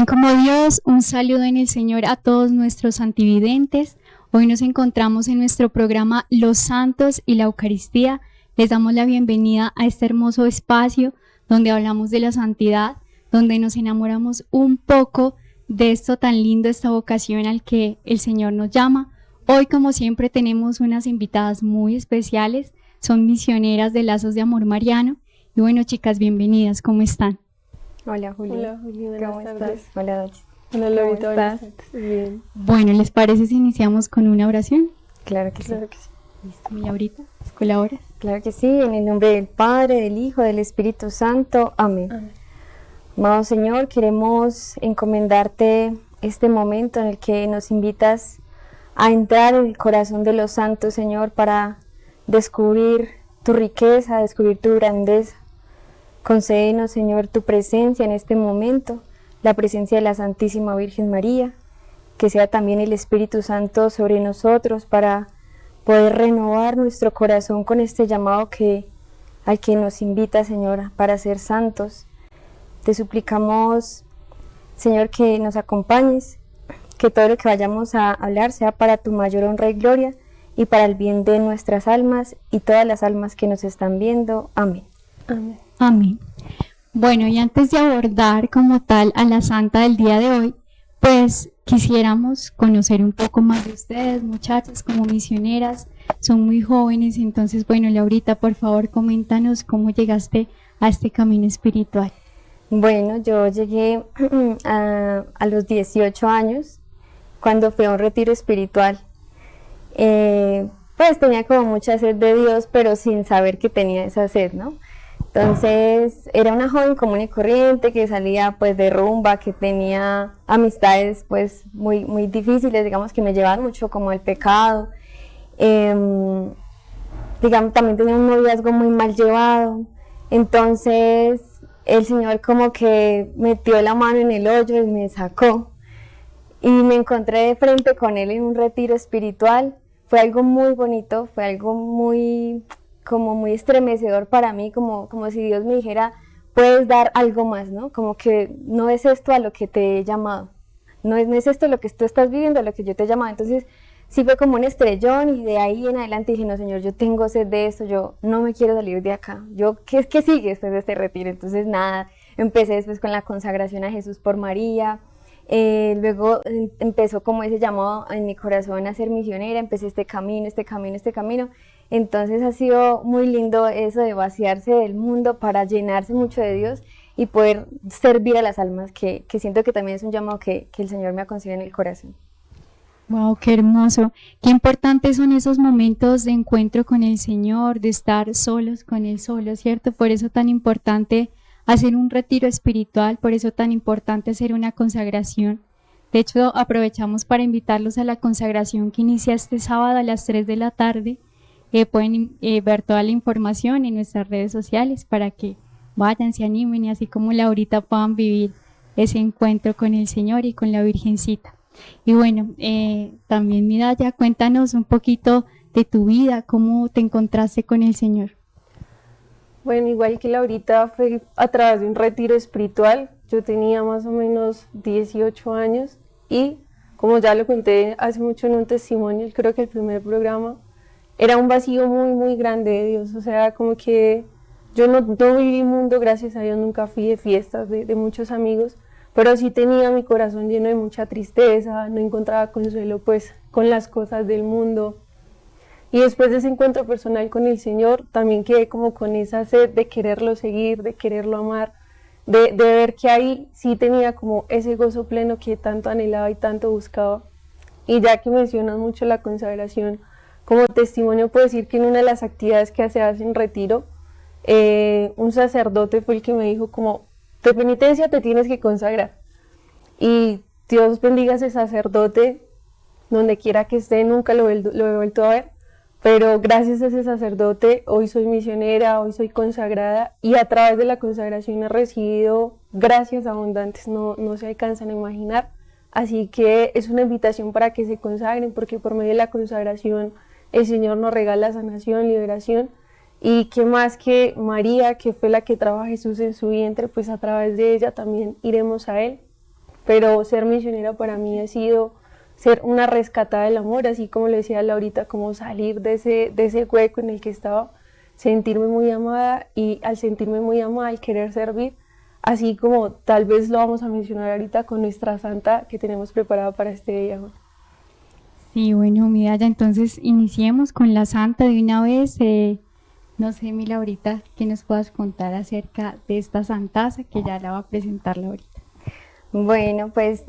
Buen como Dios, un saludo en el Señor a todos nuestros santividentes. Hoy nos encontramos en nuestro programa Los Santos y la Eucaristía. Les damos la bienvenida a este hermoso espacio donde hablamos de la santidad, donde nos enamoramos un poco de esto tan lindo, esta vocación al que el Señor nos llama. Hoy, como siempre, tenemos unas invitadas muy especiales, son misioneras de Lazos de Amor Mariano. Y bueno, chicas, bienvenidas, ¿cómo están? Hola Juli. Hola Juli, buenas tardes. Estás? Hola Dochis. Hola Lorita, buenas tardes. Bien. Bueno, ¿les parece si iniciamos con una oración? Claro que sí. Claro que sí. Listo, ¿y ahorita? ¿Colaboras? Claro que sí, en el nombre del Padre, del Hijo, del Espíritu Santo. Amén. Amén. Amado Señor, queremos encomendarte este momento en el que nos invitas a entrar en el corazón de los santos, Señor, para descubrir tu riqueza, descubrir tu grandeza. Concédenos, Señor, tu presencia en este momento, la presencia de la Santísima Virgen María, que sea también el Espíritu Santo sobre nosotros para poder renovar nuestro corazón con este llamado al que nos invita, Señor, para ser santos. Te suplicamos, Señor, que nos acompañes, que todo lo que vayamos a hablar sea para tu mayor honra y gloria y para el bien de nuestras almas y todas las almas que nos están viendo. Amén. Amén. Amén. Bueno, y antes de abordar como tal a la santa del día de hoy, pues quisiéramos conocer un poco más de ustedes, muchachas, como misioneras, son muy jóvenes, entonces bueno, Laurita, por favor, coméntanos cómo llegaste a este camino espiritual. Bueno, yo llegué a los 18 años, cuando fui a un retiro espiritual. Pues tenía como mucha sed de Dios, pero sin saber que tenía esa sed, ¿no? Entonces era una joven común y corriente que salía pues de rumba, que tenía amistades pues muy difíciles, digamos, que me llevaban mucho como al pecado. Digamos, también tenía un noviazgo muy mal llevado. Entonces el Señor como que metió la mano en el hoyo y me sacó. Y me encontré de frente con Él en un retiro espiritual. Fue algo muy bonito, fue algo muy estremecedor para mí, como si Dios me dijera, puedes dar algo más, ¿no? Como que no es esto a lo que te he llamado, no es esto lo que tú estás viviendo, a lo que yo te he llamado. Entonces sí fue como un estrellón y de ahí en adelante dije, no Señor, yo tengo sed de esto, yo no me quiero salir de acá, ¿qué sigue después de este retiro? Entonces nada, empecé después con la consagración a Jesús por María. Luego empezó como ese llamado en mi corazón a ser misionera, empecé este camino. Entonces ha sido muy lindo eso de vaciarse del mundo para llenarse mucho de Dios y poder servir a las almas, que siento que también es un llamado que el Señor me ha concedido en el corazón. Wow, qué hermoso. Qué importantes son esos momentos de encuentro con el Señor, de estar solos con Él solo, ¿cierto? Por eso tan importante hacer un retiro espiritual, por eso tan importante hacer una consagración. De hecho, aprovechamos para invitarlos a la consagración que inicia este sábado a las 3 de la tarde. Pueden ver toda la información en nuestras redes sociales para que vayan, se animen y así como Laurita puedan vivir ese encuentro con el Señor y con la Virgencita. Y bueno, también Midaya, cuéntanos un poquito de tu vida, cómo te encontraste con el Señor. Bueno, igual que Laurita, fue a través de un retiro espiritual. Yo tenía más o menos 18 años y, como ya lo conté hace mucho en un testimonio, creo que el primer programa, era un vacío muy grande de Dios. O sea, como que yo no viví mundo, gracias a Dios, nunca fui de fiestas de muchos amigos, pero sí tenía mi corazón lleno de mucha tristeza, no encontraba consuelo pues con las cosas del mundo. Y después de ese encuentro personal con el Señor, también quedé como con esa sed de quererlo seguir, de quererlo amar, de ver que ahí sí tenía como ese gozo pleno que tanto anhelaba y tanto buscaba. Y ya que mencionas mucho la consagración, como testimonio puedo decir que en una de las actividades que se hace en retiro, un sacerdote fue el que me dijo como, de penitencia te tienes que consagrar. Y Dios bendiga a ese sacerdote, donde quiera que esté, nunca lo he vuelto a ver. Pero gracias a ese sacerdote, hoy soy misionera, hoy soy consagrada y a través de la consagración he recibido gracias abundantes, no se alcanzan a imaginar. Así que es una invitación para que se consagren, porque por medio de la consagración el Señor nos regala sanación, liberación. Y qué más que María, que fue la que trajo a Jesús en su vientre, pues a través de ella también iremos a Él. pero ser misionera para mí ha sido ser una rescatada del amor, así como le decía Laurita, como salir de ese hueco en el que estaba, sentirme muy amada, y al sentirme muy amada, al querer servir, así como tal vez lo vamos a mencionar ahorita con nuestra santa que tenemos preparada para este día. Sí, bueno, mi Daya, entonces iniciemos con la santa de una vez. No sé, mi Laurita, que nos puedas contar acerca de esta santaza que ya la va a presentar Laurita. Bueno, pues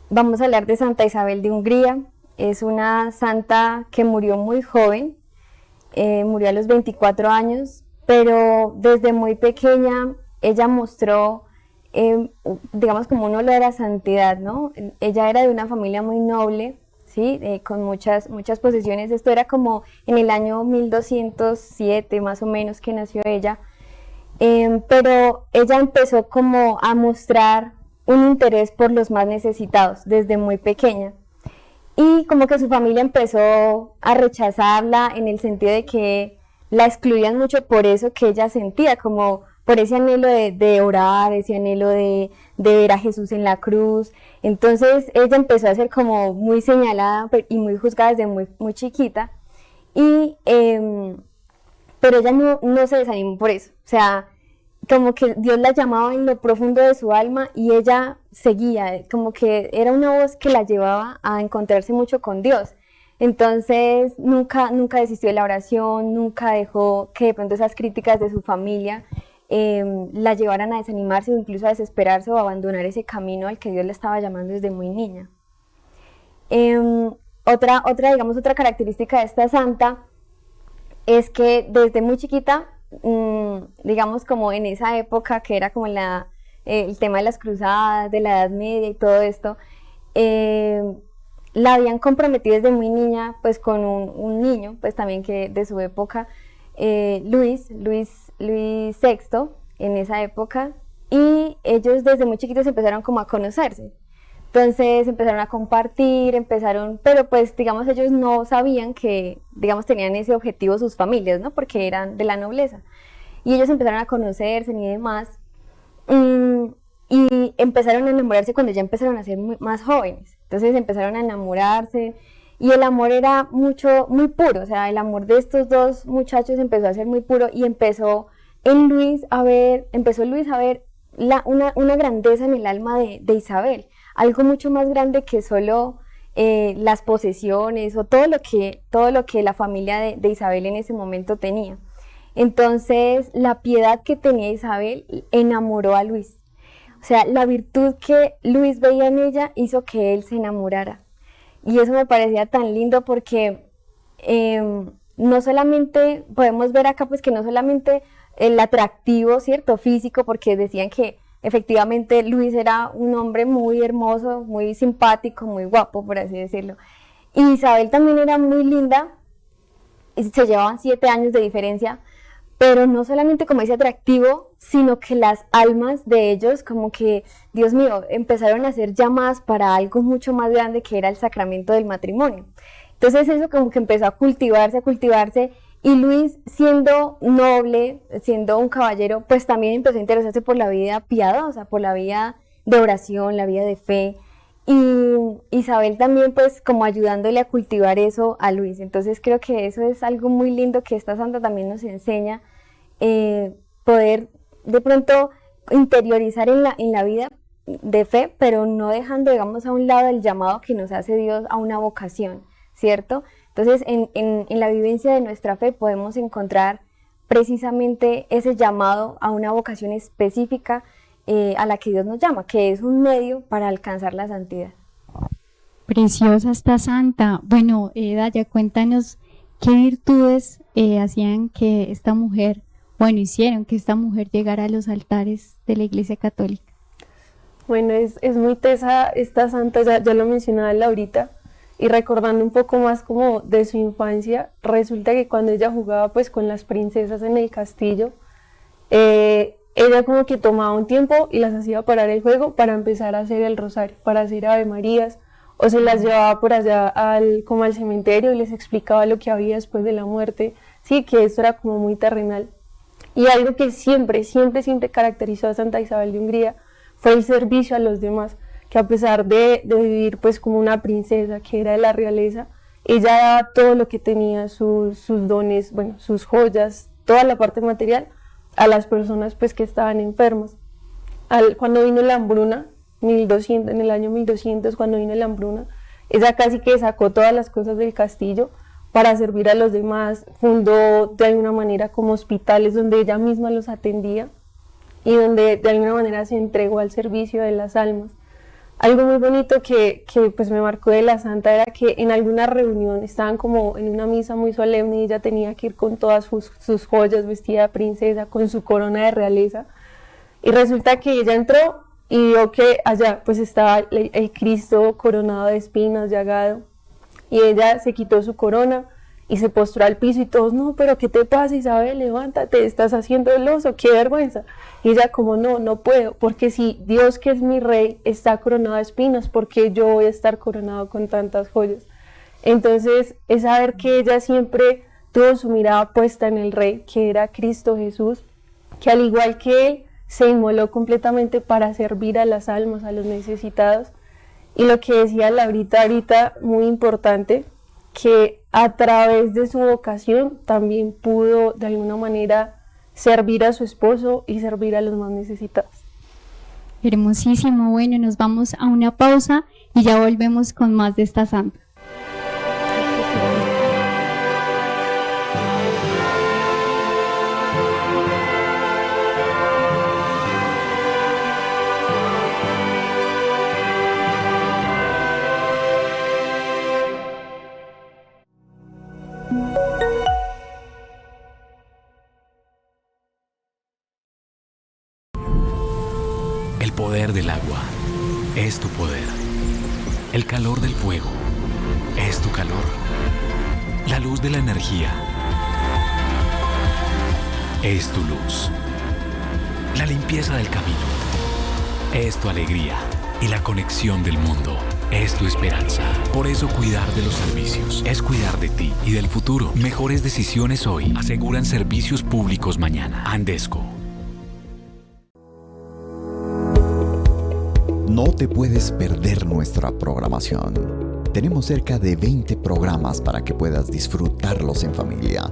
vamos a hablar de Santa Isabel de Hungría. Es una santa que murió muy joven, murió a los 24 años, pero desde muy pequeña ella mostró, digamos, como un olor a santidad, ¿no? Ella era de una familia muy noble, ¿sí? Con muchas posesiones. Esto era como en el año 1207 más o menos que nació ella, pero ella empezó como a mostrar un interés por los más necesitados desde muy pequeña, y como que su familia empezó a rechazarla en el sentido de que la excluían mucho por eso que ella sentía, como por ese anhelo de orar, ese anhelo de ver a Jesús en la cruz. Entonces ella empezó a ser como muy señalada y muy juzgada desde muy chiquita, y pero ella no se desanimó por eso. O sea, como que Dios la llamaba en lo profundo de su alma y ella seguía, como que era una voz que la llevaba a encontrarse mucho con Dios. Entonces nunca desistió de la oración, nunca dejó que de pronto esas críticas de su familia la llevaran a desanimarse o incluso a desesperarse o a abandonar ese camino al que Dios la estaba llamando desde muy niña. Otra característica de esta santa es que desde muy chiquita, digamos como en esa época que era como el tema de las cruzadas, de la Edad Media y todo esto, la habían comprometido desde muy niña pues con un niño pues también que de su época, Luis VI en esa época, y ellos desde muy chiquitos empezaron como a conocerse. Entonces empezaron a compartir, pero pues digamos ellos no sabían que, digamos, tenían ese objetivo sus familias, ¿no? Porque eran de la nobleza. Y ellos empezaron a conocerse y demás, y empezaron a enamorarse cuando ya empezaron a ser más jóvenes. Entonces empezaron a enamorarse, y el amor era muy puro. O sea, el amor de estos dos muchachos empezó a ser muy puro, y empezó Luis a ver una grandeza en el alma de Isabel, algo mucho más grande que solo las posesiones o todo lo que la familia de Isabel en ese momento tenía. Entonces la piedad que tenía Isabel enamoró a Luis. O sea, la virtud que Luis veía en ella hizo que él se enamorara. Y eso me parecía tan lindo porque no solamente podemos ver acá pues que no solamente el atractivo, ¿cierto?, físico, porque decían que efectivamente Luis era un hombre muy hermoso, muy simpático, muy guapo, por así decirlo. Y Isabel también era muy linda, y se llevaban 7 años de diferencia, pero no solamente como ese atractivo, sino que las almas de ellos, como que, Dios mío, empezaron a ser llamadas para algo mucho más grande, que era el sacramento del matrimonio. Entonces eso como que empezó a cultivarse, y Luis, siendo noble, siendo un caballero, pues también empezó a interesarse por la vida piadosa, por la vida de oración, la vida de fe, y Isabel también pues como ayudándole a cultivar eso a Luis. Entonces creo que eso es algo muy lindo que esta santa también nos enseña, poder de pronto interiorizar en la vida de fe, pero no dejando, digamos, a un lado el llamado que nos hace Dios a una vocación, ¿cierto? Entonces en la vivencia de nuestra fe podemos encontrar precisamente ese llamado a una vocación específica, a la que Dios nos llama, que es un medio para alcanzar la santidad. Preciosa esta santa. Bueno, Daya, cuéntanos qué virtudes hicieron que esta mujer llegara a los altares de la Iglesia Católica. Bueno, es muy tesa esta santa, ya lo mencionaba Laurita, y recordando un poco más como de su infancia, resulta que cuando ella jugaba pues con las princesas en el castillo, ella como que tomaba un tiempo y las hacía parar el juego para empezar a hacer el rosario, para hacer Ave Marías, o se las llevaba por allá como al cementerio y les explicaba lo que había después de la muerte. Sí, que esto era como muy terrenal. Y algo que siempre caracterizó a Santa Isabel de Hungría fue el servicio a los demás, que a pesar de vivir pues como una princesa que era de la realeza, ella daba todo lo que tenía, sus dones, bueno, sus joyas, toda la parte material a las personas pues que estaban enfermas. Cuando vino la hambruna, 1200, en el año 1200, cuando vino la hambruna, ella casi que sacó todas las cosas del castillo para servir a los demás, fundó de alguna manera como hospitales donde ella misma los atendía y donde de alguna manera se entregó al servicio de las almas. Algo muy bonito que pues me marcó de la santa era que en alguna reunión estaban como en una misa muy solemne y ella tenía que ir con todas sus joyas, vestida de princesa, con su corona de realeza, y resulta que ella entró y vio que allá pues estaba el Cristo coronado de espinas, llagado, y ella se quitó su corona y se postró al piso y todos, no, pero ¿qué te pasa, Isabel? Levántate, estás haciendo el oso, qué vergüenza. Y ella como, no puedo, porque si Dios, que es mi rey, está coronado de espinas, ¿por qué yo voy a estar coronado con tantas joyas? Entonces es saber que ella siempre tuvo su mirada puesta en el rey, que era Cristo Jesús, que al igual que él, se inmoló completamente para servir a las almas, a los necesitados. Y lo que decía Laurita ahorita, muy importante, que a través de su vocación también pudo de alguna manera servir a su esposo y servir a los más necesitados. Hermosísimo. Bueno, nos vamos a una pausa y ya volvemos con más de esta santa. El poder del agua es tu poder. El calor del fuego es tu calor. La luz de la energía es tu luz. La limpieza del camino es tu alegría. Y la conexión del mundo es tu esperanza. Por eso cuidar de los servicios es cuidar de ti y del futuro. Mejores decisiones hoy aseguran servicios públicos mañana. Andesco. No te puedes perder nuestra programación. Tenemos cerca de 20 programas para que puedas disfrutarlos en familia.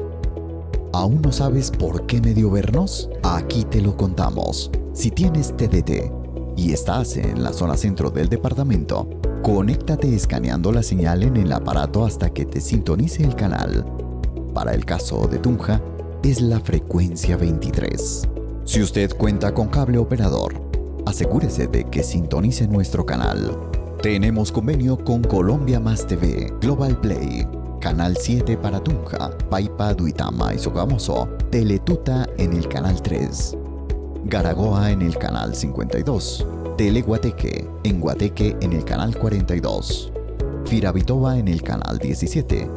¿Aún no sabes por qué medio vernos? Aquí te lo contamos. Si tienes TDT y estás en la zona centro del departamento, conéctate escaneando la señal en el aparato hasta que te sintonice el canal. Para el caso de Tunja, es la frecuencia 23. Si usted cuenta con cable operador, asegúrese de que sintonice nuestro canal. Tenemos convenio con Colombia Más TV, Global Play, Canal 7 para Tunja, Paipa, Duitama y Sogamoso, Teletuta en el Canal 3, Garagoa en el Canal 52, Teleguateque en Guateque en el Canal 42, Firavitoba en el Canal 17,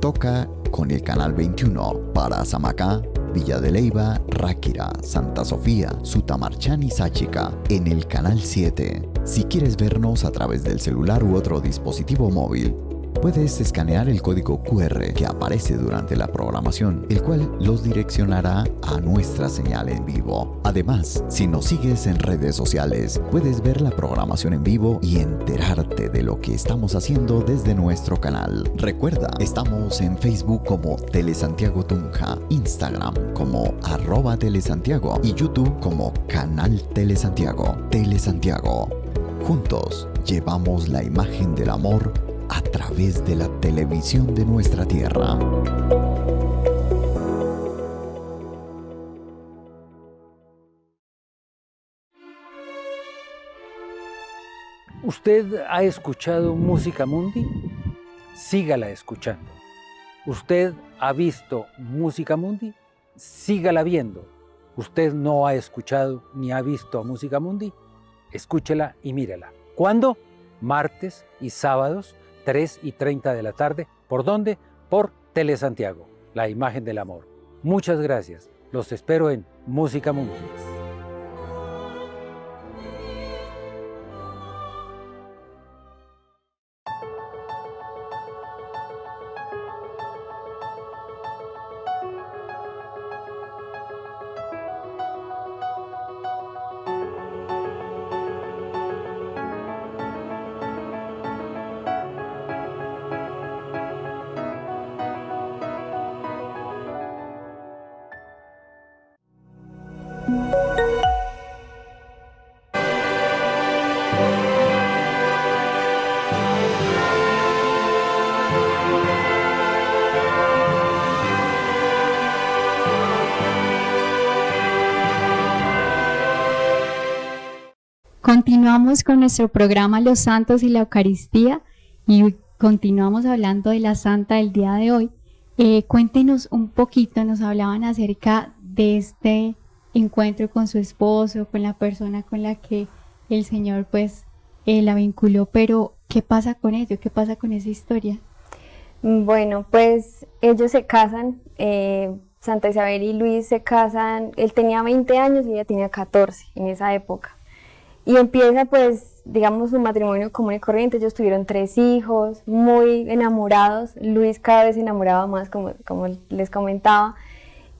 Toca con el Canal 21, para Samacá, Villa de Leyva, Ráquira, Santa Sofía, Sutamarchán y Sáchica en el Canal 7. Si quieres vernos a través del celular u otro dispositivo móvil, puedes escanear el código QR que aparece durante la programación, el cual los direccionará a nuestra señal en vivo. Además, si nos sigues en redes sociales, puedes ver la programación en vivo y enterarte de lo que estamos haciendo desde nuestro canal. Recuerda, estamos en Facebook como Telesantiago Tunja, Instagram como @Telesantiago y YouTube como Canal Telesantiago. Telesantiago. Juntos llevamos la imagen del amor a través de la televisión de nuestra tierra. ¿Usted ha escuchado Música Mundi? Sígala escuchando. ¿Usted ha visto Música Mundi? Sígala viendo. ¿Usted no ha escuchado ni ha visto a Música Mundi? Escúchela y mírela. ¿Cuándo? Martes y sábados, 3:30 de la tarde. ¿Por dónde? Por Telesantiago, la imagen del amor. Muchas gracias. Los espero en Música Mundi. Continuamos con nuestro programa Los Santos y la Eucaristía y continuamos hablando de la Santa del día de hoy. Cuéntenos un poquito, nos hablaban acerca de este encuentro con su esposo, con la persona con la que el Señor pues la vinculó, pero ¿qué pasa con ello? ¿Qué pasa con esa historia? Bueno, pues ellos se casan, Santa Isabel y Luis se casan, él tenía 20 años y ella tenía 14 en esa época. Y empieza pues, digamos, su matrimonio común y corriente. Ellos tuvieron 3 hijos, muy enamorados. Luis cada vez se enamoraba más, como les comentaba.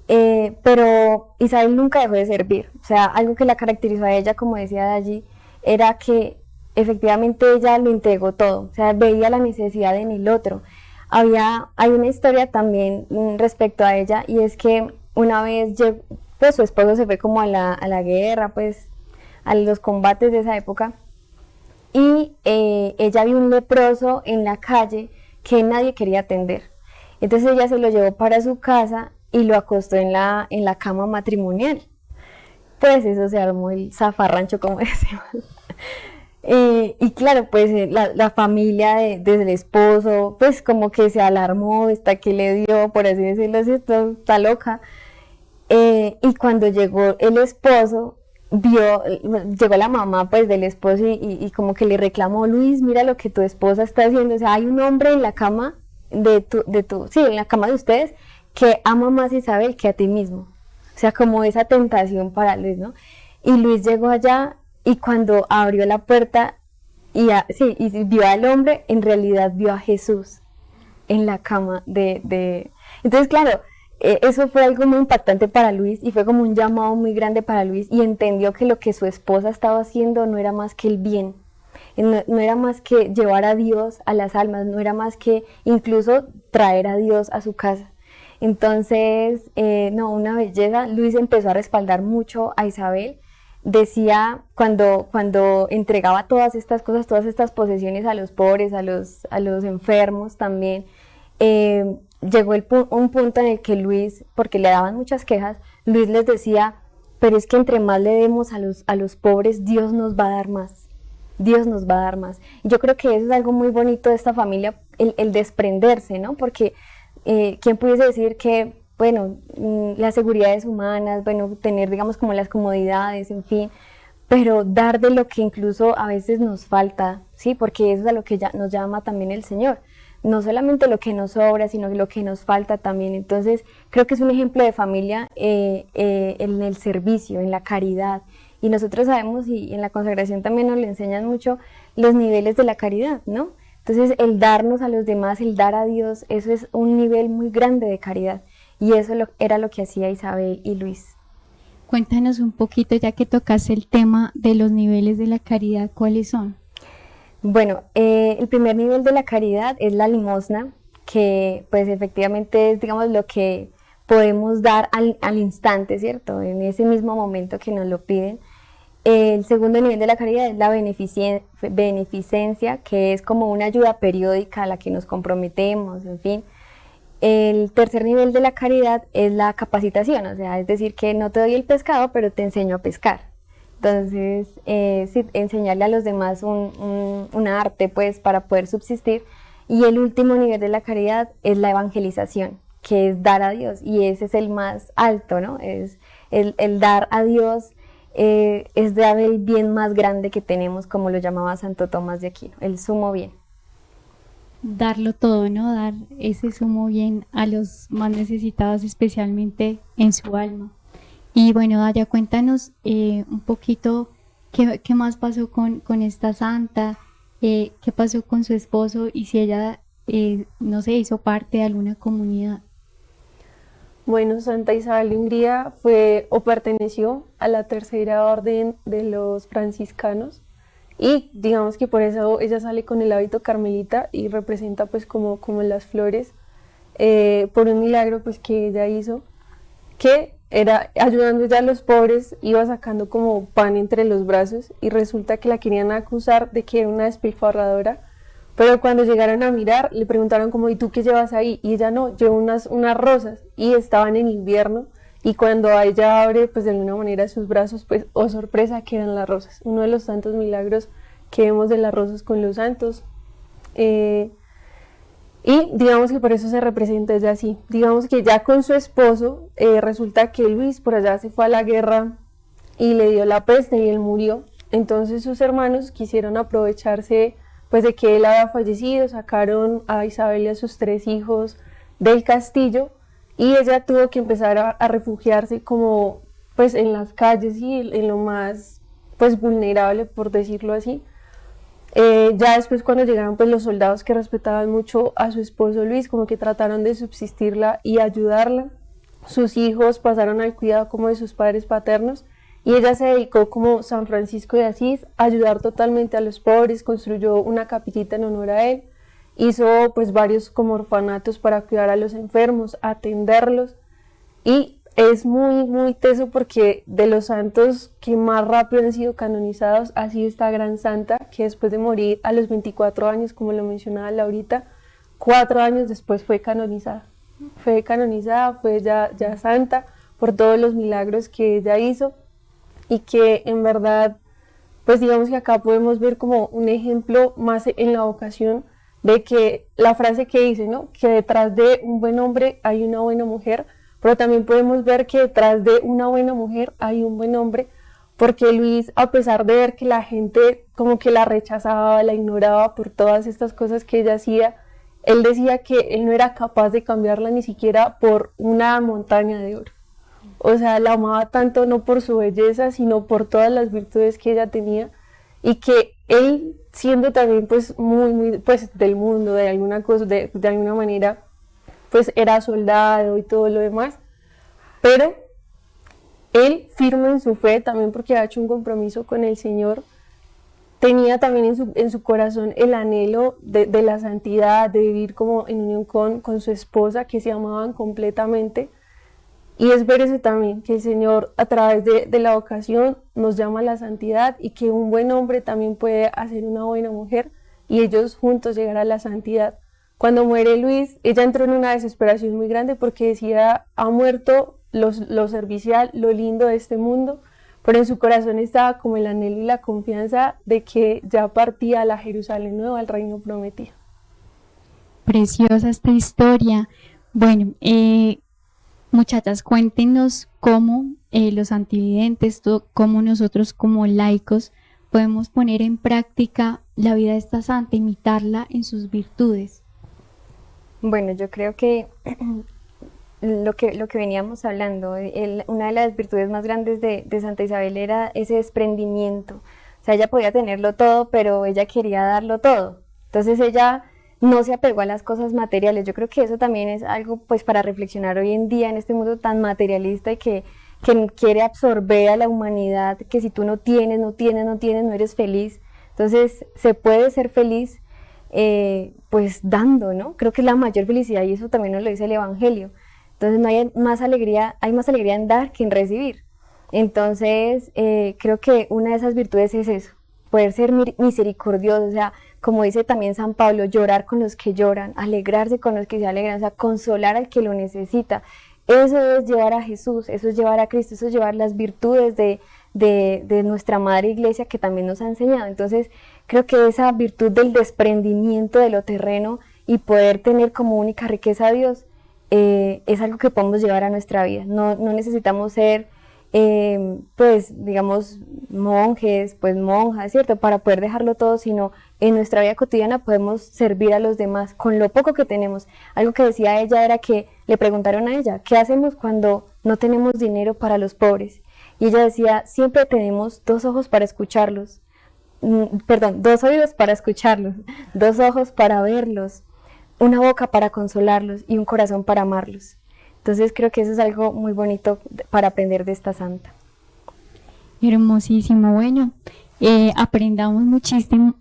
Pero Isabel nunca dejó de servir. O sea, algo que la caracterizó a ella, como decía de allí, era que efectivamente ella lo entregó todo. O sea, veía la necesidad en el otro. Hay una historia también respecto a ella, y es que una vez pues, su esposo se fue como a la guerra, pues a los combates de esa época, y ella vio un leproso en la calle que nadie quería atender. Entonces ella se lo llevó para su casa y lo acostó en la cama matrimonial. Pues eso se armó el zafarrancho, como decimos. Y claro, pues la familia del esposo, pues como que se alarmó, esta que le dio, por así decirlo, así, está loca. Y cuando llegó el esposo, llegó la mamá pues del esposo y como que le reclamó: Luis, mira lo que tu esposa está haciendo. O sea, hay un hombre en la cama en la cama de ustedes, que ama más a Isabel que a ti mismo. O sea, como esa tentación para Luis, ¿no? Y Luis llegó allá, y cuando abrió la puerta y vio al hombre, en realidad vio a Jesús en la cama Entonces, claro, eso fue algo muy impactante para Luis, y fue como un llamado muy grande para Luis, y entendió que lo que su esposa estaba haciendo no era más que el bien, no era más que llevar a Dios a las almas, no era más que incluso traer a Dios a su casa. Entonces, no, una belleza. Luis empezó a respaldar mucho a Isabel. Decía, cuando entregaba todas estas cosas, todas estas posesiones a los pobres, a los enfermos también, llegó un punto en el que Luis, porque le daban muchas quejas, Luis les decía: pero es que entre más le demos a los pobres, Dios nos va a dar más. Dios nos va a dar más. Y yo creo que eso es algo muy bonito de esta familia, el desprenderse, ¿no? Porque ¿quién pudiese decir que, bueno, las seguridades humanas, bueno, tener, digamos, como las comodidades, en fin, pero dar de lo que incluso a veces nos falta, ¿sí? Porque eso es a lo que ya nos llama también el Señor. No solamente lo que nos sobra, sino lo que nos falta también. Entonces, creo que es un ejemplo de familia en el servicio, en la caridad. Y nosotros sabemos, y en la consagración también nos le enseñan mucho, los niveles de la caridad, ¿no? Entonces, el darnos a los demás, el dar a Dios, eso es un nivel muy grande de caridad. Y eso era lo que hacía Isabel y Luis. Cuéntanos un poquito, ya que tocaste el tema de los niveles de la caridad, ¿cuáles son? Bueno, el primer nivel de la caridad es la limosna, que pues efectivamente es, digamos, lo que podemos dar al instante, ¿cierto? En ese mismo momento que nos lo piden. El segundo nivel de la caridad es la beneficencia, que es como una ayuda periódica a la que nos comprometemos, en fin. El tercer nivel de la caridad es la capacitación, o sea, es decir, que no te doy el pescado, pero te enseño a pescar. Entonces, sí, enseñarle a los demás un arte, pues, para poder subsistir. Y el último nivel de la caridad es la evangelización, que es dar a Dios, y ese es el más alto, ¿no? Es el dar a Dios, es dar el bien más grande que tenemos, como lo llamaba Santo Tomás de Aquino, el sumo bien. Darlo todo, ¿no? Dar ese sumo bien a los más necesitados, especialmente en su alma. Y bueno, Daya, cuéntanos un poquito qué más pasó con esta santa, qué pasó con su esposo, y si ella, no sé, hizo parte de alguna comunidad. Bueno, Santa Isabel de Hungría fue o perteneció a la tercera orden de los franciscanos, y digamos que por eso ella sale con el hábito carmelita y representa pues como las flores, por un milagro pues que ella hizo, que era ayudando ya a los pobres, iba sacando como pan entre los brazos, y resulta que la querían acusar de que era una despilfarradora, pero cuando llegaron a mirar le preguntaron como: ¿y tú qué llevas ahí? Y ella: no, llevo unas rosas, y estaban en invierno y cuando ella abre pues de alguna manera sus brazos, pues oh sorpresa, que eran las rosas, uno de los tantos milagros que vemos de las rosas con los santos. Y digamos que por eso se representa ella así. Digamos que ya con su esposo, resulta que Luis por allá se fue a la guerra y le dio la peste y él murió. Entonces sus hermanos quisieron aprovecharse pues de que él había fallecido, sacaron a Isabel y a sus 3 hijos del castillo y ella tuvo que empezar a refugiarse como pues en las calles y en lo más pues vulnerable, por decirlo así. Ya después cuando llegaron pues los soldados que respetaban mucho a su esposo Luis, como que trataron de subsistirla y ayudarla. Sus hijos pasaron al cuidado como de sus padres paternos y ella se dedicó como San Francisco de Asís a ayudar totalmente a los pobres, construyó una capillita en honor a él, hizo pues varios como orfanatos para cuidar a los enfermos, atenderlos, y es muy teso porque de los santos que más rápido han sido canonizados ha sido esta gran santa que después de morir a los 24 años, como lo mencionaba Laurita, 4 años después fue canonizada, fue ya santa por todos los milagros que ella hizo y que en verdad, pues digamos que acá podemos ver como un ejemplo más en la vocación de que la frase que dice, ¿no? Que detrás de un buen hombre hay una buena mujer, pero también podemos ver que detrás de una buena mujer hay un buen hombre, porque Luis, a pesar de ver que la gente como que la rechazaba, la ignoraba por todas estas cosas que ella hacía, él decía que él no era capaz de cambiarla ni siquiera por una montaña de oro. O sea, la amaba tanto no por su belleza, sino por todas las virtudes que ella tenía, y que él, siendo también pues muy pues del mundo, de alguna cosa, de alguna manera, pues era soldado y todo lo demás, pero él, firme en su fe, también porque ha hecho un compromiso con el Señor, tenía también en su corazón el anhelo de la santidad, de vivir como en unión con su esposa, que se amaban completamente. Y es ver eso también, que el Señor a través de la vocación nos llama a la santidad y que un buen hombre también puede hacer una buena mujer y ellos juntos llegar a la santidad. Cuando muere Luis, ella entró en una desesperación muy grande porque decía, ha muerto lo servicial, lo lindo de este mundo, pero en su corazón estaba como el anhelo y la confianza de que ya partía a la Jerusalén nueva, al reino prometido. Preciosa esta historia. Bueno, muchachas, cuéntenos cómo los antividentes, cómo nosotros como laicos podemos poner en práctica la vida de esta santa, imitarla en sus virtudes. Bueno, yo creo que lo que veníamos hablando, una de las virtudes más grandes de Santa Isabel era ese desprendimiento. O sea, ella podía tenerlo todo, pero ella quería darlo todo. Entonces ella no se apegó a las cosas materiales. Yo creo que eso también es algo pues para reflexionar hoy en día en este mundo tan materialista y que quiere absorber a la humanidad, que si tú no tienes, no eres feliz. Entonces se puede ser feliz pues dando, ¿no? Creo que es la mayor felicidad y eso también nos lo dice el Evangelio. Entonces no hay más alegría en dar que en recibir. Entonces creo que una de esas virtudes es eso, poder ser misericordioso, o sea, como dice también San Pablo, llorar con los que lloran, alegrarse con los que se alegran, o sea, consolar al que lo necesita. Eso es llevar a Jesús, eso es llevar a Cristo, eso es llevar las virtudes de nuestra Madre Iglesia que también nos ha enseñado. Entonces creo que esa virtud del desprendimiento de lo terreno y poder tener como única riqueza a Dios es algo que podemos llevar a nuestra vida. No necesitamos ser pues digamos monjes, pues monjas, ¿cierto? Para poder dejarlo todo, sino en nuestra vida cotidiana podemos servir a los demás con lo poco que tenemos. Algo que decía ella era que le preguntaron a ella, ¿qué hacemos cuando no tenemos dinero para los pobres? Y ella decía, siempre tenemos 2 ojos para escucharlos, 2 oídos para escucharlos, 2 ojos para verlos, una boca para consolarlos y un corazón para amarlos. Entonces creo que eso es algo muy bonito para aprender de esta santa. Hermosísimo. Bueno, aprendamos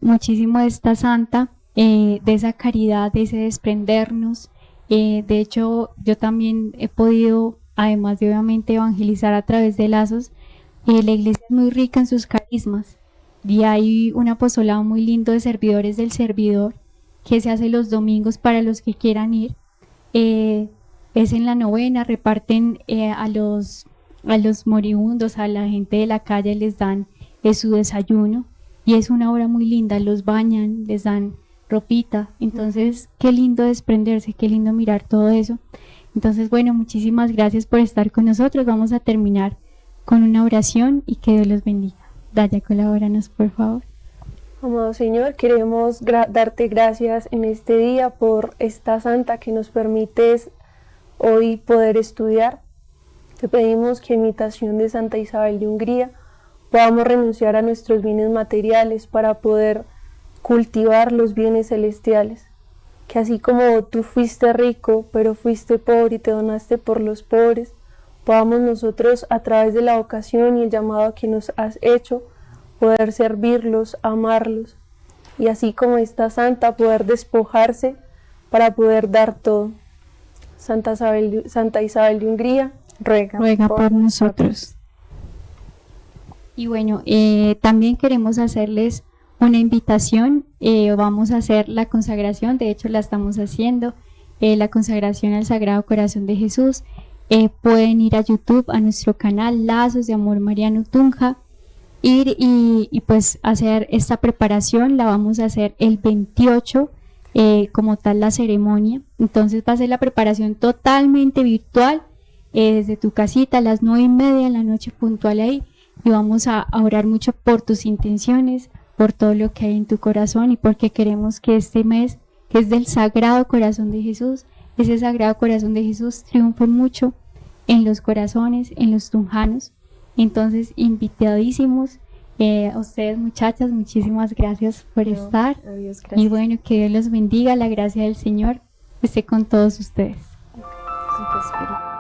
muchísimo de esta santa, de esa caridad, de ese desprendernos. De hecho, yo también he podido, además de obviamente evangelizar a través de lazos, la iglesia es muy rica en sus carismas y hay un apostolado muy lindo de servidores del servidor que se hace los domingos para los que quieran ir. es en la novena, reparten a los moribundos, a la gente de la calle, les dan su desayuno, y es una hora muy linda, los bañan, les dan ropita, entonces qué lindo desprenderse, qué lindo mirar todo eso. Entonces, bueno, muchísimas gracias por estar con nosotros. Vamos a terminar con una oración y que Dios los bendiga. Daya, colabóranos, por favor. Amado Señor, queremos darte gracias en este día por esta santa que nos permites hoy poder estudiar. Te pedimos que, en imitación de Santa Isabel de Hungría, podamos renunciar a nuestros bienes materiales para poder cultivar los bienes celestiales. Que así como tú fuiste rico, pero fuiste pobre y te donaste por los pobres, podamos nosotros, a través de la vocación y el llamado que nos has hecho, poder servirlos, amarlos, y así como esta santa, poder despojarse para poder dar todo. Santa Isabel de Hungría, ruega por nosotros. Y bueno, también queremos hacerles una invitación. Vamos a hacer la consagración, de hecho la estamos haciendo, la consagración al Sagrado Corazón de Jesús. Pueden ir a YouTube, a nuestro canal Lazos de Amor Mariano Tunja, ir y pues hacer esta preparación. La vamos a hacer el 28 como tal la ceremonia. Entonces va a ser la preparación totalmente virtual, desde tu casita a las 9:30 de la noche puntual ahí, y vamos a orar mucho por tus intenciones, por todo lo que hay en tu corazón, y porque queremos que este mes, que es del Sagrado Corazón de Jesús, ese Sagrado Corazón de Jesús triunfe mucho en los corazones, en los tunjanos. Entonces, invitadísimos a ustedes, muchachas, muchísimas gracias por estar. Adiós, gracias. Y bueno, que Dios los bendiga, la gracia del Señor esté con todos ustedes. Con tu espíritu.